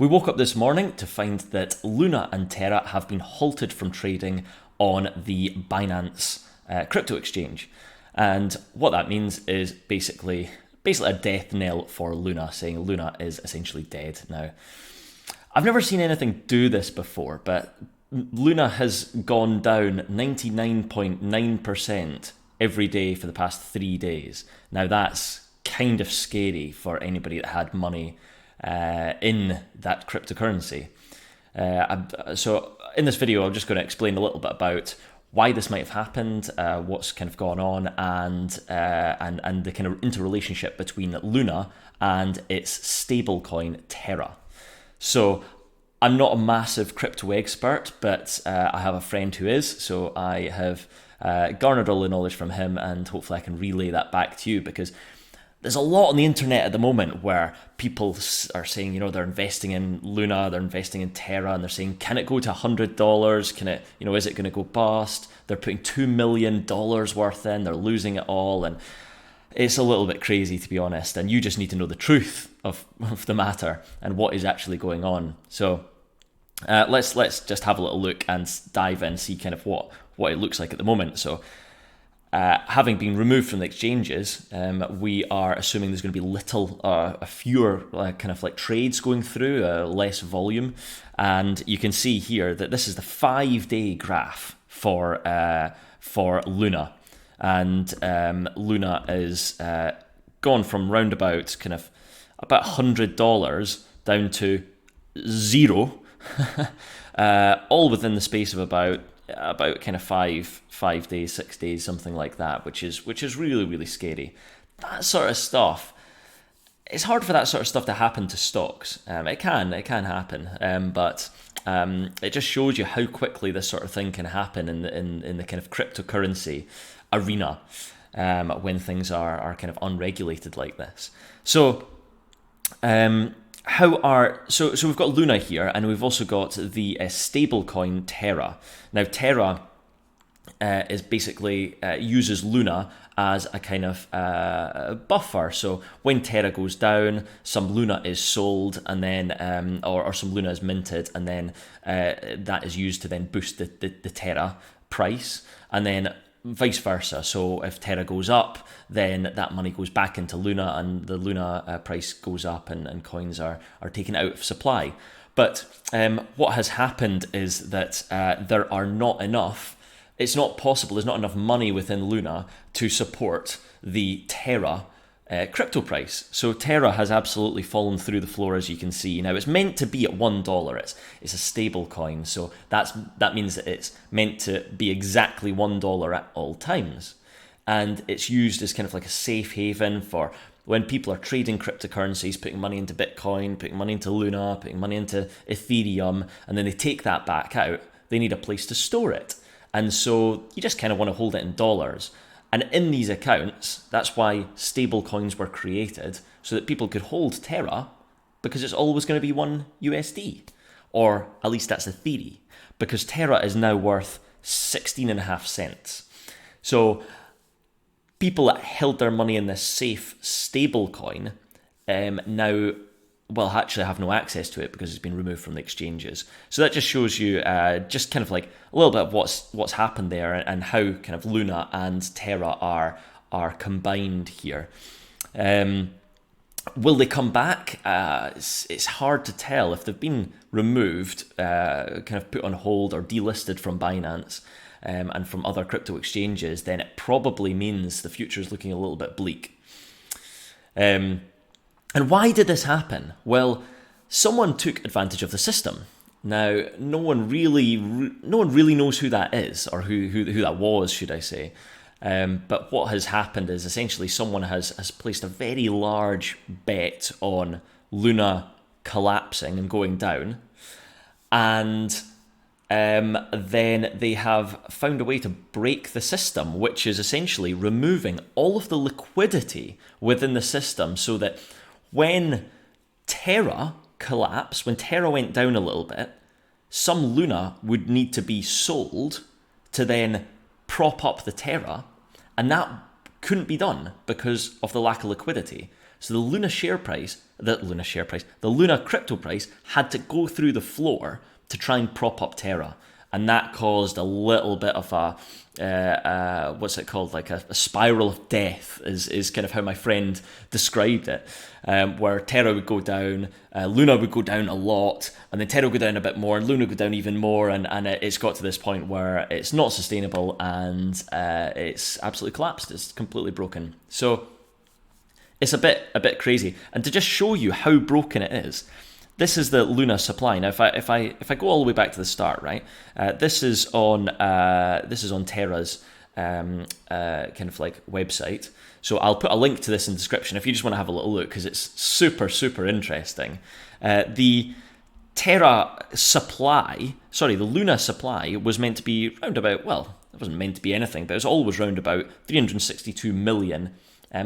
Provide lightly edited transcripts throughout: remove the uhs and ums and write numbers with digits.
We woke up this morning to find that Luna and Terra have been halted from trading on the Binance crypto exchange. And what that means is basically a death knell for Luna, saying Luna is essentially dead now. I've never seen anything do this before, but Luna has gone down 99.9% every day for the past 3 days. Now that's kind of scary for anybody that had money in that cryptocurrency. So in this video, I'm just going to explain a little bit about why this might have happened, what's kind of gone on, and the kind of interrelationship between Luna and its stablecoin Terra. So I'm not a massive crypto expert, but I have a friend who is, so I have garnered all the knowledge from him, and hopefully I can relay that back to you, because there's a lot on the internet at the moment where people are saying, they're investing in Luna, they're investing in Terra, and they're saying, can it go to $100? Can it, is it going to go bust? They're putting $2 million worth in, they're losing it all, and it's a little bit crazy, to be honest. And you just need to know the truth of the matter and what is actually going on. So let's just have a little look and dive in and see kind of what it looks like at the moment. So having been removed from the exchanges, we are assuming there's going to be fewer kind of like trades going through, less volume. And you can see here that this is the 5-day graph for Luna. And Luna is gone from round about $100 down to zero, all within the space of about kind of five days, 6 days, something like that, which is really, really scary. That sort of stuff, it's hard for that sort of stuff to happen to stocks. It can happen, but it just shows you how quickly this sort of thing can happen in the kind of cryptocurrency arena when things are kind of unregulated like this. So so we've got Luna here, and we've also got the stablecoin Terra. Now Terra is basically uses Luna as a kind of buffer. So when Terra goes down, some Luna is sold, and then or some Luna is minted, and then that is used to then boost the Terra price, and then vice versa. So if Terra goes up, then that money goes back into Luna, and the Luna price goes up, and coins are taken out of supply. But what has happened is that there are not enough. It's not possible. There's not enough money within Luna to support the Terra crypto price. So Terra has absolutely fallen through the floor, as you can see. Now it's meant to be at $1. It's a stable coin, so that means that it's meant to be exactly $1 at all times, and it's used as kind of like a safe haven for when people are trading cryptocurrencies, putting money into Bitcoin, putting money into Luna, putting money into Ethereum, and then they take that back out. They need a place to store it, and so you just kind of want to hold it in dollars. And in these accounts, that's why stable coins were created, so that people could hold Terra, because it's always going to be $1, or at least that's the theory, because Terra is now worth 16.5 cents. So people that held their money in this safe stable coin now actually have no access to it because it's been removed from the exchanges. So that just shows you just kind of like a little bit of what's happened there, and how kind of Luna and Terra are combined here. Will they come back? It's hard to tell. If they've been removed, kind of put on hold or delisted from Binance and from other crypto exchanges, then it probably means the future is looking a little bit bleak. And why did this happen? Well, someone took advantage of the system. Now, no one really knows who that is, or who that was, should I say. But what has happened is essentially someone has placed a very large bet on Luna collapsing and going down, and then they have found a way to break the system, which is essentially removing all of the liquidity within the system, so that when Terra collapsed, when Terra went down a little bit, some Luna would need to be sold to then prop up the Terra, and that couldn't be done because of the lack of liquidity. So the Luna crypto price had to go through the floor to try and prop up Terra. And that caused a little bit of what's it called? Like a spiral of death is kind of how my friend described it, where Terra would go down, Luna would go down a lot, and then Terra would go down a bit more, and Luna would go down even more, and it's got to this point where it's not sustainable, and it's absolutely collapsed. It's completely broken. So it's a bit crazy. And to just show you how broken it is, this is the Luna supply. Now, if I go all the way back to the start, right? This is on Terra's kind of like website. So I'll put a link to this in the description if you just want to have a little look, because it's super interesting. The Luna supply was meant to be round about, well, it wasn't meant to be anything, but it was always round about 362 million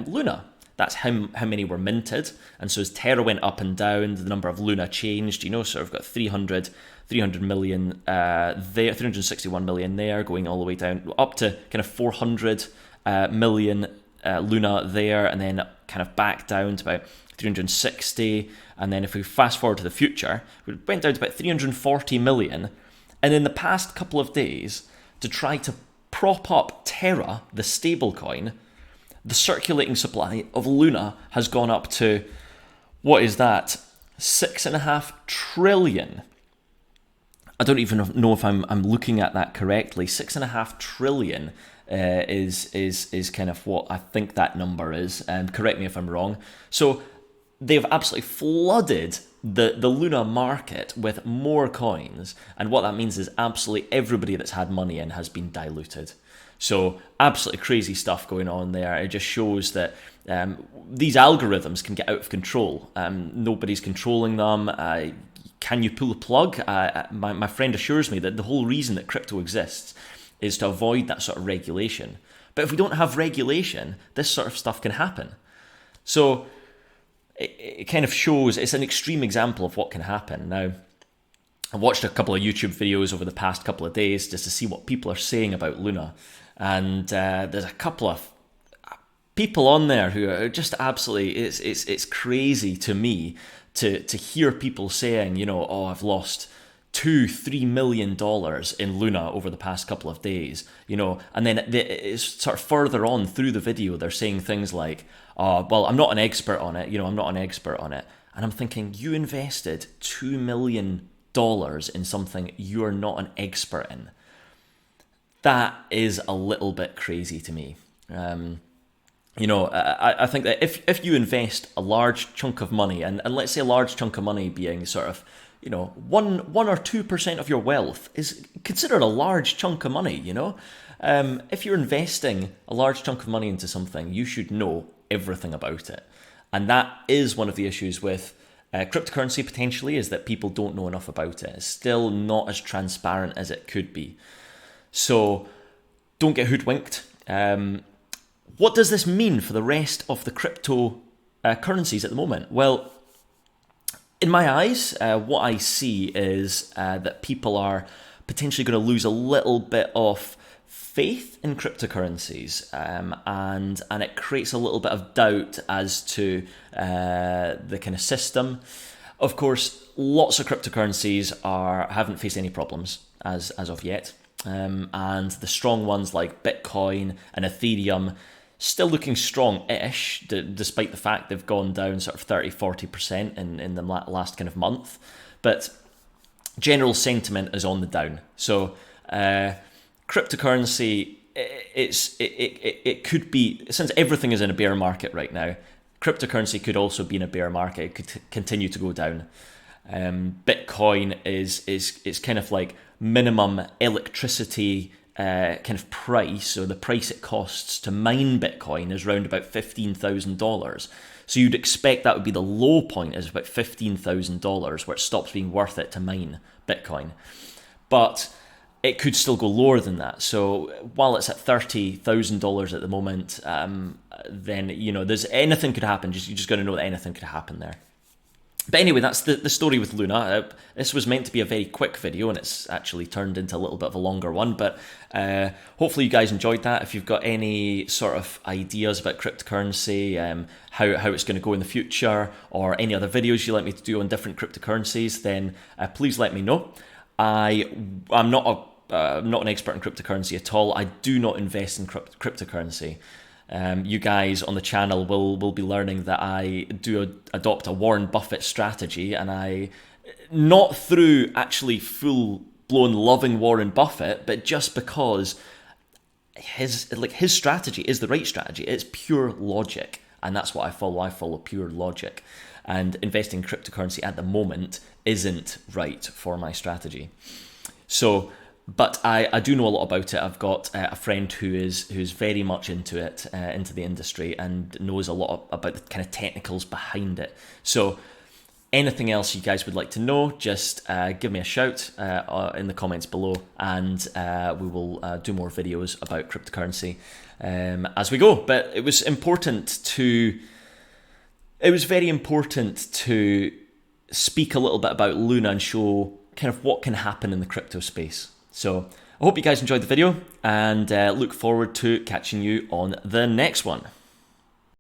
Luna. That's how many were minted. And so as Terra went up and down, the number of Luna changed, so we've got 300 million there, 361 million there, going all the way down, up to kind of 400 million Luna there, and then kind of back down to about 360. And then if we fast forward to the future, we went down to about 340 million. And in the past couple of days, to try to prop up Terra, the stablecoin, the circulating supply of Luna has gone up to, what is that? 6.5 trillion. I don't even know if I'm looking at that correctly. 6.5 trillion is kind of what I think that number is. Correct me if I'm wrong. So they've absolutely flooded the Luna market with more coins, and what that means is absolutely everybody that's had money in has been diluted. So absolutely crazy stuff going on there. It just shows that these algorithms can get out of control. Nobody's controlling them. Can you pull a plug? My friend assures me that the whole reason that crypto exists is to avoid that sort of regulation. But if we don't have regulation, this sort of stuff can happen. So it kind of shows, it's an extreme example of what can happen. Now, I watched a couple of YouTube videos over the past couple of days just to see what people are saying about Luna. And there's a couple of people on there who are just absolutely, it's crazy to me to hear people saying, oh, I've lost $2-3 million in Luna over the past couple of days, and then it's sort of further on through the video, they're saying things like, oh, well, I'm not an expert on it, I'm not an expert on it. And I'm thinking, you invested $2 million in something you're not an expert in. That is a little bit crazy to me. I think that if you invest a large chunk of money, and let's say a large chunk of money being sort of, 1 or 2% of your wealth is considered a large chunk of money, If you're investing a large chunk of money into something, you should know everything about it. And that is one of the issues with cryptocurrency potentially, is that people don't know enough about it. It's still not as transparent as it could be. So don't get hoodwinked. What does this mean for the rest of the crypto currencies at the moment? Well, in my eyes, what I see is that people are potentially going to lose a little bit of faith in cryptocurrencies, and it creates a little bit of doubt as to the kind of system. Of course, lots of cryptocurrencies haven't faced any problems as of yet, and the strong ones like Bitcoin and Ethereum still looking strong-ish, despite the fact they've gone down sort of 30-40% in the last kind of month. But general sentiment is on the down. So cryptocurrency, it could be, since everything is in a bear market right now, cryptocurrency could also be in a bear market. It could continue to go down. Bitcoin is kind of like minimum electricity kind of price, so the price it costs to mine Bitcoin is around about $15,000. So you'd expect that would be the low point, is about $15,000, where it stops being worth it to mine Bitcoin. But it could still go lower than that. So while it's at $30,000 at the moment, then there's anything could happen. You just got to know that anything could happen there. But anyway, that's the story with Luna. This was meant to be a very quick video, and it's actually turned into a little bit of a longer one. But hopefully you guys enjoyed that. If you've got any sort of ideas about cryptocurrency, how it's going to go in the future, or any other videos you'd like me to do on different cryptocurrencies, then please let me know. I'm not an expert in cryptocurrency at all. I do not invest in cryptocurrency. You guys on the channel will be learning that I do adopt a Warren Buffett strategy, and I, not through actually full-blown loving Warren Buffett, but just because his strategy is the right strategy. It's pure logic, and that's what I follow. I follow pure logic, and investing in cryptocurrency at the moment isn't right for my strategy. So, but I do know a lot about it. I've got a friend who's very much into it, into the industry, and knows a lot about the kind of technicals behind it. So anything else you guys would like to know, just give me a shout in the comments below, and we will do more videos about cryptocurrency as we go. But it was very important to speak a little bit about Luna and show kind of what can happen in the crypto space. So I hope you guys enjoyed the video, and look forward to catching you on the next one.